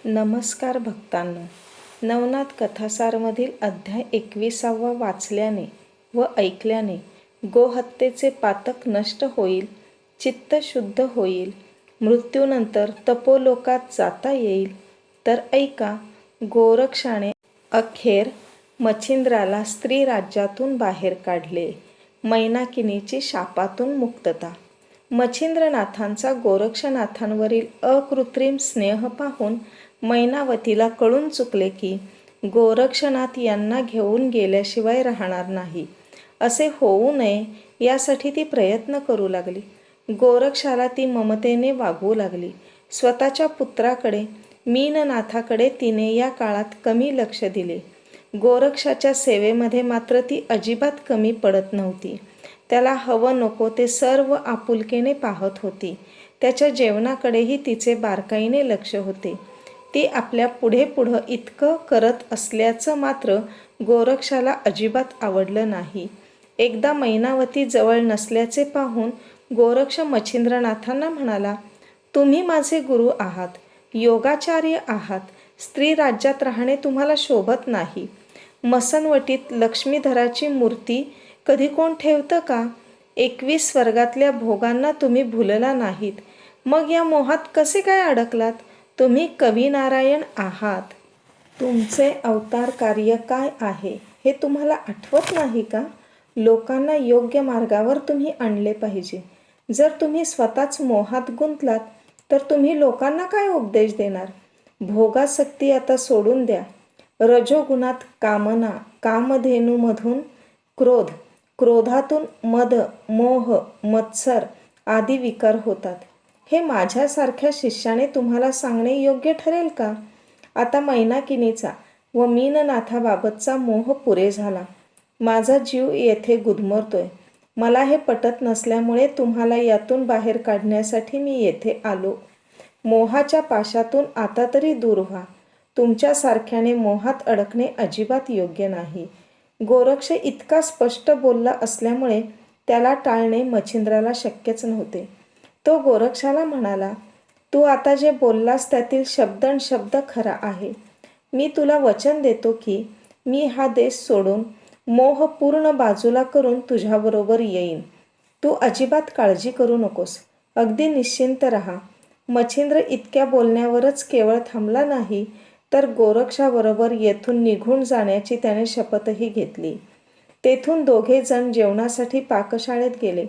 नमस्कार भक्तांनो. नवनाथ कथासारमधील अध्याय 21 वाचल्याने व ऐकल्याने गोहत्येचे पातक नष्ट होईल, चित्त शुद्ध होईल, मृत्यूनंतर तपोलोकात जाता येईल. तर ऐका, गोरक्षाने अखेर मच्छिंद्राला स्त्री राज्यातून बाहेर काढले. मैनाकिनीची शापातून मुक्तता. मच्छिंद्रनाथांचा गोरक्षनाथांवरील अकृत्रिम स्नेह पाहून मैनावतीला कळून चुकले की गोरक्षनाथ यांना घेऊन गेल्याशिवाय राहणार नाही. असे होऊ नये यासाठी ती प्रयत्न करू लागली. गोरक्षाला ती ममतेने वागवू लागली. स्वतःच्या पुत्राकडे मीननाथाकडे तिने या काळात कमी लक्ष दिले. गोरक्षाच्या सेवेमध्ये मात्र ती अजिबात कमी पडत नव्हती. त्याला हवं नको ते सर्व आपुलकेने पाहत होती. त्याच्या जेवणाकडेही तिचे बारकाईने लक्ष होते. ती आपल्या पुढं इतकं करत असल्याचं मात्र गोरक्षाला अजिबात आवडलं नाही. एकदा मैनावती जवळ नसल्याचे पाहून गोरक्ष मच्छिंद्रनाथांना म्हणाला, तुम्ही माझे गुरु आहात, योगाचार्य आहात. स्त्री राज्यात राहणे तुम्हाला शोभत नाही. मसनवटीत लक्ष्मीधराची मूर्ती कधी कोण ठेवतं का? 21 स्वर्गातल्या भोगांना तुम्ही भुलला नाहीत. मग या मोहात कसे काय अडकलात? तुम्ही कविनारायण आहात. तुमचे अवतार कार्य काय आहे हे तुम्हाला आठवत नाही का? लोकांना योग्य मार्गावर तुम्ही आणले पाहिजे. जर तुम्ही स्वतःच मोहात गुंतलात तर तुम्ही लोकांना काय उपदेश देणार? भोगासक्ती आता सोडून द्या. रजोगुणात कामना, कामधेनूमधून क्रोध, क्रोधातून मद, मोह, मत्सर आदी विकार होतात. हे माझ्यासारख्या शिष्याने तुम्हाला सांगणे योग्य ठरेल का? आता मैनाकिनीचा व मीननाथाबाबतचा मोह पुरे झाला. माझा जीव येथे गुदमरतोय. मला हे पटत नसल्यामुळे तुम्हाला यातून बाहेर काढण्यासाठी मी येथे आलो. मोहाच्या पाशातून आता तरी दूर व्हा. तुमच्यासारख्याने मोहात अडकणे अजिबात योग्य नाही. गोरक्ष इतका स्पष्ट बोलला असल्यामुळे त्याला टाळणे मच्छिंद्राला शक्यच नव्हते. तो गोरक्षाला म्हणाला, तू आता जे बोललास त्यातील शब्दनशब्द खरा आहे. मी तुला वचन देतो की मी हा देश सोडून मोह पूर्ण बाजूला करून तुझ्याबरोबर येईन. तू अजिबात काळजी करू नकोस. अगदी निश्चिंत राहा. मच्छिंद्र इतक्या बोलण्यावरच केवळ थांबला नाही, तर गोरक्षाबरोबर येथून निघून जाण्याची त्याने शपथही घेतली. तेथून दोघे जण जेवणासाठी पाकशाळेत गेले.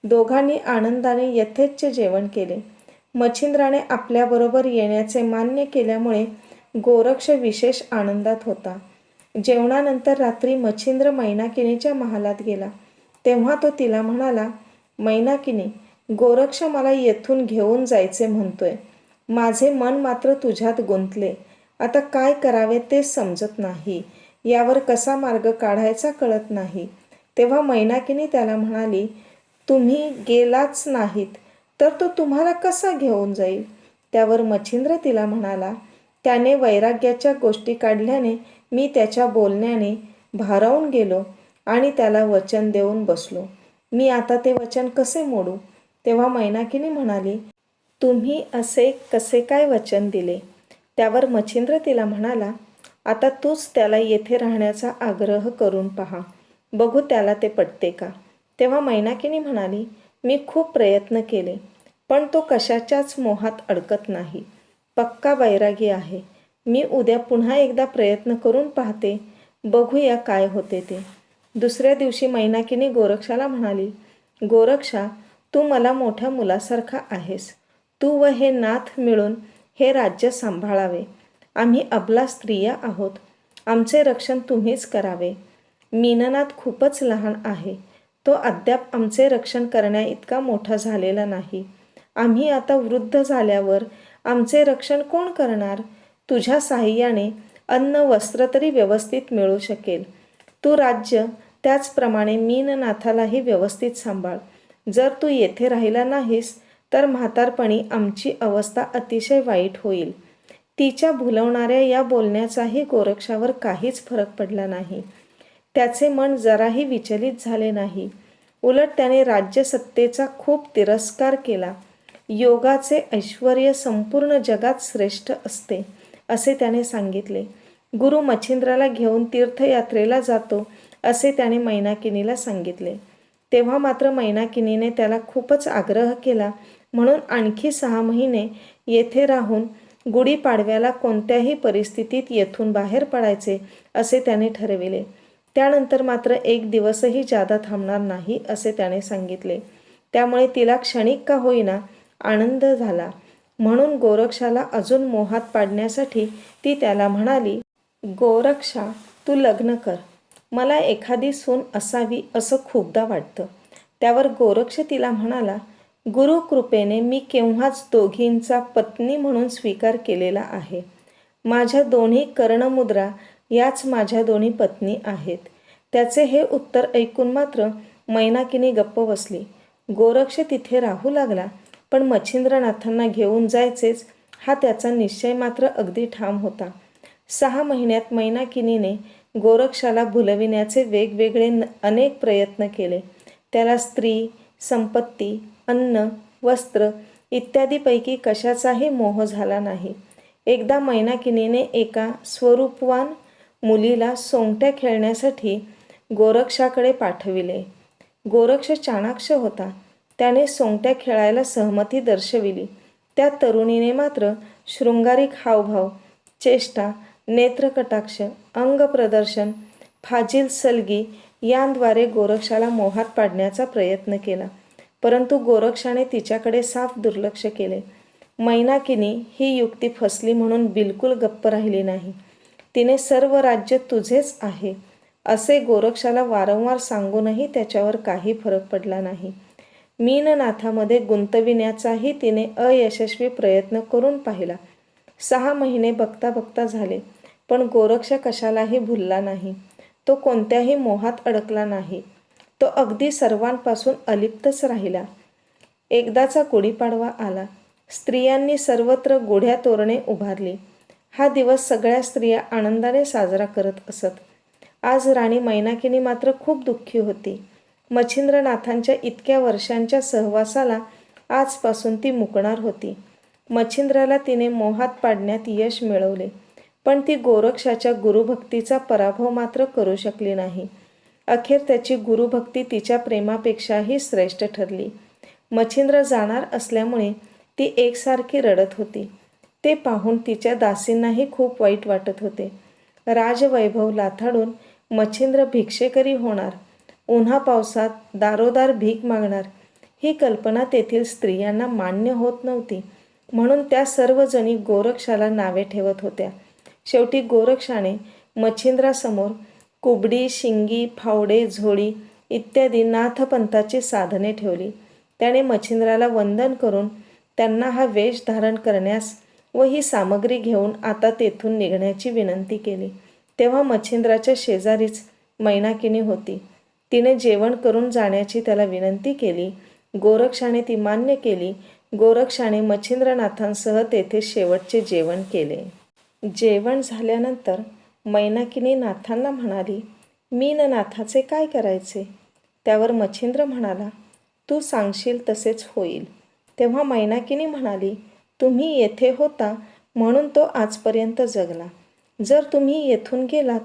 दोघांनी आनंदाने यथेच्छ जेवण केले. मच्छिंद्राने आपल्याबरोबर येण्याचे मान्य केल्यामुळे गोरक्ष विशेष आनंदात होता. जेवणानंतर रात्री मच्छिंद्र मैनाकिनीच्या महालात गेला. तेव्हा तो तिला म्हणाला, मैनाकिनी, गोरक्ष मला येथून घेऊन जायचे म्हणतोय. माझे मन मात्र तुझ्यात गुंतले. आता काय करावे ते समजत नाही. यावर कसा मार्ग काढायचा कळत नाही. तेव्हा मैनाकिनी त्याला म्हणाली, तुम्ही गेलाच नाहीत तर तो तुम्हाला कसा घेऊन जाईल? त्यावर मच्छिंद्र तिला म्हणाला, त्याने वैराग्याच्या गोष्टी काढल्याने मी त्याच्या बोलण्याने भारावून गेलो आणि त्याला वचन देऊन बसलो. मी आता ते वचन कसे मोडू? तेव्हा मैनाकिनी म्हणाली, तुम्ही असे कसे काय वचन दिले? त्यावर मच्छिंद्र तिला म्हणाला, आता तूच त्याला येथे राहण्याचा आग्रह करून पहा. बघू त्याला ते पटते का? तेव्हा मैनाकिनी म्हणाली, मी खूप प्रयत्न केले, पण तो कशाच्याच मोहात अडकत नाही. पक्का वैरागी आहे. मी उद्या पुन्हा एकदा प्रयत्न करून पाहते. बघूया काय होते ते. दुसऱ्या दिवशी मैनाकिनी गोरक्षाला म्हणाली, गोरक्षा, तू मला मोठ्या मुलासारखा आहेस. तू व हे नाथ मिळून हे राज्य सांभाळावे. आम्ही अबला स्त्रिया आहोत. आमचे रक्षण तुम्हीच करावे. मीननाथ खूपच लहान आहे. तो अद्याप आमचे रक्षण करण्याइतका मोठा झालेला नाही. आम्ही आता वृद्ध झाल्यावर आमचे रक्षण कोण करणार? तुझ्या साहाय्याने अन्न वस्त्र तरी व्यवस्थित मिळू शकेल. तू राज्य त्याचप्रमाणे मीननाथालाही व्यवस्थित सांभाळ. जर तू येथे राहिला नाहीस तर म्हातारपणी आमची अवस्था अतिशय वाईट होईल. तिच्या भुलवणाऱ्या या बोलण्याचाही गोरक्षावर काहीच फरक पडला नाही. त्याचे मन जराही विचलित झाले नाही. उलट त्याने राज्यसत्तेचा खूप तिरस्कार केला. योगाचे ऐश्वर्य संपूर्ण जगात श्रेष्ठ असते. असे त्याने सांगितले. गुरु मच्छिंद्राला घेऊन तीर्थयात्रेला जातो असे त्याने मैनाकिनीला सांगितले. तेव्हा मात्र मैनाकिनीने त्याला खूपच आग्रह केला, म्हणून आणखी 6 महिने येथे राहून गुढीपाडव्याला कोणत्याही परिस्थितीत येथून बाहेर पडायचे असे त्याने ठरविले. त्यानंतर मात्र 1 दिवसही जादा थांबणार नाही असे त्याने सांगितले. त्यामुळे तिला क्षणिक का होईना आनंद झाला. म्हणून गोरक्षाला अजून मोहात पाडण्यासाठी ती त्याला म्हणाली, गोरक्षा, तू लग्न कर. मला एखादी सून असावी असं खूपदा वाटतं. त्यावर गोरक्ष तिला म्हणाला, गुरुकृपेने मी केव्हाच दोघींचा पत्नी म्हणून स्वीकार केलेला आहे. माझ्या दोन्ही कर्णमुद्रा याच माझ्या दोन्ही पत्नी आहेत. त्याचे हे उत्तर ऐकून मात्र मैनाकिनी गप्प बसली. गोरक्ष तिथे राहू लागला, पण मच्छिंद्रनाथांना घेऊन जायचेच हा त्याचा निश्चय मात्र अगदी ठाम होता. 6 महिन्यात मैनाकिनीने गोरक्षाला भुलविण्याचे वेगवेगळे अनेक प्रयत्न केले. त्याला स्त्री, संपत्ती, अन्न, वस्त्र इत्यादीपैकी कशाचाही मोह झाला नाही. एकदा मैनाकिनीने एका स्वरूपवान मुलीला सोंगट्या खेळण्यासाठी गोरक्षाकडे पाठविले. गोरक्ष चाणाक्ष होता. त्याने सोंगट्या खेळायला सहमती दर्शविली. त्या तरुणीने मात्र शृंगारिक हावभाव, चेष्टा, नेत्रकटाक्ष, अंगप्रदर्शन, फाजील सलगी यांद्वारे गोरक्षाला मोहात पाडण्याचा प्रयत्न केला. परंतु गोरक्षाने तिच्याकडे साफ दुर्लक्ष केले. मैनाकिनी ही युक्ती फसली म्हणून बिलकुल गप्प राहिली नाही. तिने सर्व राज्य तुझेच आहे असे गोरक्षाला वारंवार सांगूनही त्याच्यावर काही फरक पडला नाही. मीननाथामध्ये गुंतविण्याचाही तिने अयशस्वी प्रयत्न करून पाहिला. 6 महिने बघता बघता झाले, पण गोरक्ष कशालाही भुलला नाही. तो कोणत्याही मोहात अडकला नाही. तो अगदी सर्वांपासून अलिप्तच राहिला. एकदाचा गुढीपाडवा आला. स्त्रियांनी सर्वत्र गुढ्या तोरणे उभारली. हा दिवस सगळ्या स्त्रिया आनंदाने साजरा करत असत. आज राणी मैनाकिनी मात्र खूप दुःखी होती. मच्छिंद्रनाथांच्या इतक्या वर्षांच्या सहवासाला आजपासून ती मुकणार होती. मच्छिंद्राला तिने मोहात पाडण्यात यश मिळवले, पण ती गोरक्षाच्या गुरुभक्तीचा पराभव मात्र करू शकली नाही. अखेर त्याची गुरुभक्ती तिच्या प्रेमापेक्षाही श्रेष्ठ ठरली. मच्छिंद्र जाणार असल्यामुळे ती एकसारखी रडत होती. ते पाहून तिच्या दासींनाही खूप वाईट वाटत होते. राजवैभव लाथाडून मच्छिंद्र भिक्षेकरी होणार, उन्हा पावसात दारोदार भीक मागणार, ही कल्पना तेथील स्त्रियांना मान्य होत नव्हती. म्हणून त्या सर्वजणी गोरक्षाला नावे ठेवत होत्या. शेवटी गोरक्षाने मच्छिंद्रासमोर कुबडी, शिंगी, फावडे, झोळी इत्यादी नाथपंथाची साधने ठेवली. त्याने मच्छिंद्राला वंदन करून त्यांना हा वेश धारण करण्यास व ही सामग्री घेऊन आता तेथून निघण्याची विनंती केली. तेव्हा मच्छिंद्राच्या शेजारीच मैनाकिनी होती. तिने जेवण करून जाण्याची त्याला विनंती केली. गोरक्षाने ती मान्य केली. गोरक्षाने मच्छिंद्रनाथांसह तेथे शेवटचे जेवण केले. जेवण झाल्यानंतर मैनाकिनी नाथांना म्हणाली, मीननाथाचे काय करायचे? त्यावर मच्छिंद्र म्हणाला, तू सांगशील तसेच होईल. तेव्हा मैनाकिनी म्हणाली, तुम्ही येथे होता म्हणून तो आजपर्यंत जगला. जर तुम्ही येथून गेलात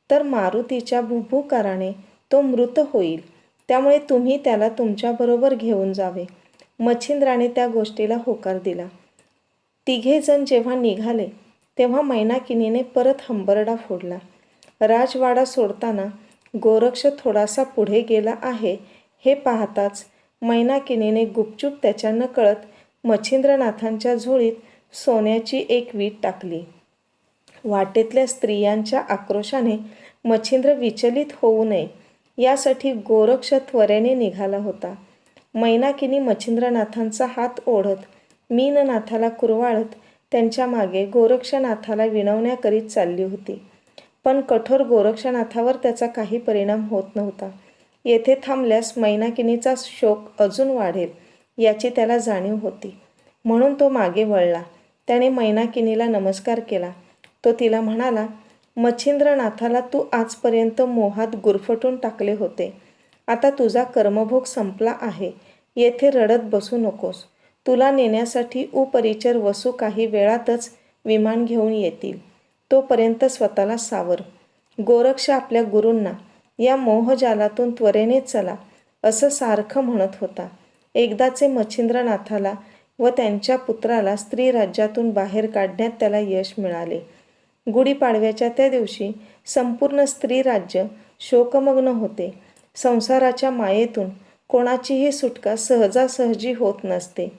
तर मारुतीच्या भुभुकाराने तो मृत होईल. त्यामुळे तुम्ही त्याला तुमच्याबरोबर घेऊन जावे. मच्छिंद्राने त्या गोष्टीला होकार दिला. 3घे जण जेव्हा निघाले तेव्हा मैनाकिनीने परत हंबरडा फोडला. राजवाडा सोडताना गोरक्ष थोडासा पुढे गेला आहे हे पाहताच मैनाकिनीने गुपचूप त्याच्या नकळत मच्छिंद्रनाथांच्या झोळीत सोन्याची एक वीट टाकली. वाटेतल्या स्त्रियांच्या आक्रोशाने मच्छिंद्र विचलित होऊ नये यासाठी गोरक्ष त्वरेने निघाला होता. मैनाकिनी मच्छिंद्रनाथांचा हात ओढत मीननाथाला कुरवाळत त्यांच्या मागे गोरक्षनाथाला विनवण्याकरीत चालली होती. पण कठोर गोरक्षनाथावर त्याचा काही परिणाम होत नव्हता. येथे थांबल्यास मैनाकिनीचा शोक अजून वाढेल याची त्याला जाणीव होती. म्हणून तो मागे वळला. त्याने मैनाकिनीला नमस्कार केला. तो तिला म्हणाला, मच्छिंद्रनाथाला तू आजपर्यंत मोहात गुरफटून टाकले होते. आता तुझा कर्मभोग संपला आहे. येथे रडत बसू नकोस. तुला नेण्यासाठी उपरिचर वसू काही वेळातच विमान घेऊन येतील. तोपर्यंत स्वतःला सावर. गोरक्ष आपल्या गुरूंना या मोहजालातून त्वरेने चला असं सारखं म्हणत होता. एकदाचे मच्छिंद्रनाथाला व त्यांच्या पुत्राला स्त्री राज्यातून बाहेर काढण्यात त्याला यश मिळाले. गुढीपाडव्याच्या त्या दिवशी संपूर्ण स्त्री राज्य शोकमग्न होते. संसाराच्या मायेतून कोणाचीही सुटका सहजासहजी होत नसते.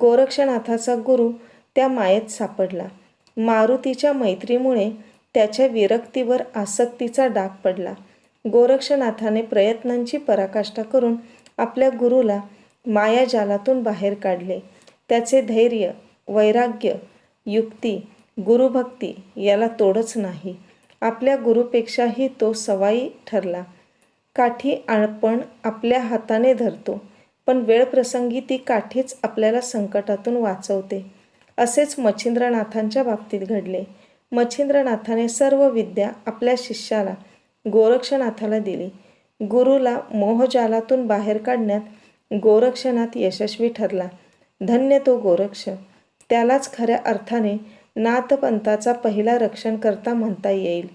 गोरक्षनाथाचा गुरु त्या मायेत सापडला. मारुतीच्या मैत्रीमुळे त्याच्या विरक्तीवर आसक्तीचा डाग पडला. गोरक्षनाथाने प्रयत्नांची पराकाष्ठा करून आपल्या गुरुला मायाजालातून बाहेर काढले. त्याचे धैर्य, वैराग्य, युक्ती, गुरुभक्ती याला तोडच नाही. आपल्या गुरुपेक्षाही तो सवाई ठरला. काठी आपण आपल्या हाताने धरतो, पण वेळप्रसंगी ती काठीच आपल्याला संकटातून वाचवते. असेच मच्छिंद्रनाथांच्या बाबतीत घडले. मच्छिंद्रनाथाने सर्व विद्या आपल्या शिष्याला गोरक्षनाथाला दिली. गुरुला मोहजालातून बाहेर काढण्यात गोरक्षनाथ यशस्वी ठरला. धन्य तो गोरक्ष. त्यालाच खऱ्या अर्थाने नाथपंथाचा पहिला रक्षणकर्ता म्हणता येईल.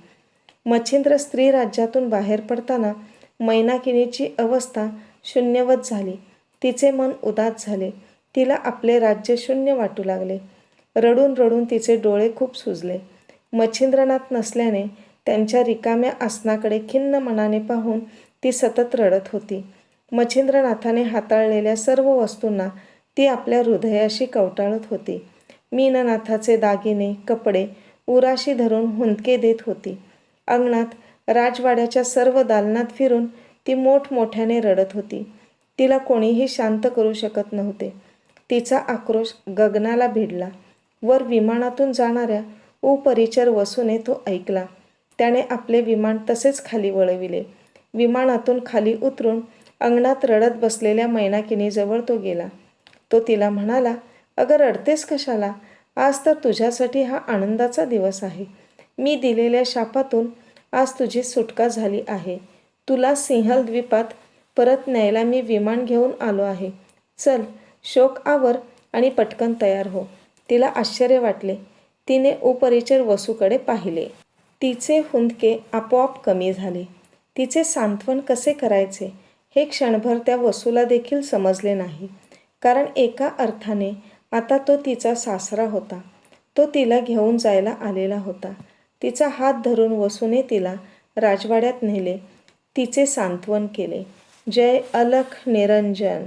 मच्छिंद्र स्त्री राज्यातून बाहेर पडताना मैनाकिनीची अवस्था शून्यवत झाली. तिचे मन उदास झाले. तिला आपले राज्य शून्य वाटू लागले. रडून रडून तिचे डोळे खूप सुजले. मच्छिंद्रनाथ नसल्याने त्यांच्या रिकाम्या आसनाकडे खिन्न मनाने पाहून ती सतत रडत होती. मच्छिंद्रनाथाने हाताळलेल्या सर्व वस्तूंना ती आपल्या हृदयाशी कवटाळत होती. मीननाथाचे दागिने, कपडे उराशी धरून हुंदके देत होती. अंगणात राजवाड्याच्या सर्व दालनात फिरून ती मोठमोठ्याने रडत होती. तिला कोणीही शांत करू शकत नव्हते. तिचा आक्रोश गगनाला भिडला. वर विमानातून जाणाऱ्या उपरिचर वसूने तो ऐकला. त्याने आपले विमान तसेच खाली वळविले. विमानातून खाली उतरून अंगणात रडत बसलेल्या मैनाकिनीजवळ तो गेला. तो तिला म्हणाला, अगं रडतेस कशाला? आज तर तुझ्यासाठी हा आनंदाचा दिवस आहे. मी दिलेल्या शापातून आज तुझी सुटका झाली आहे. तुला सिंहल द्वीपात परत न्यायला मी विमान घेऊन आलो आहे. चल, शोक आवर आणि पटकन तयार हो. तिला आश्चर्य वाटले. तिने उपरिचर वसूकडे पाहिले. तिचे हुंदके आपोआप कमी झाले. तिचे सांत्वन कसे करायचे हे क्षणभर त्या वसूला देखील समजले नाही. कारण एका अर्थाने आता तो तिचा सासरा होता. तो तिला घेऊन जायला आलेला होता. तिचा हात धरून वसूने तिला राजवाड्यात नेले. तिचे सांत्वन केले. जय अलख निरंजन.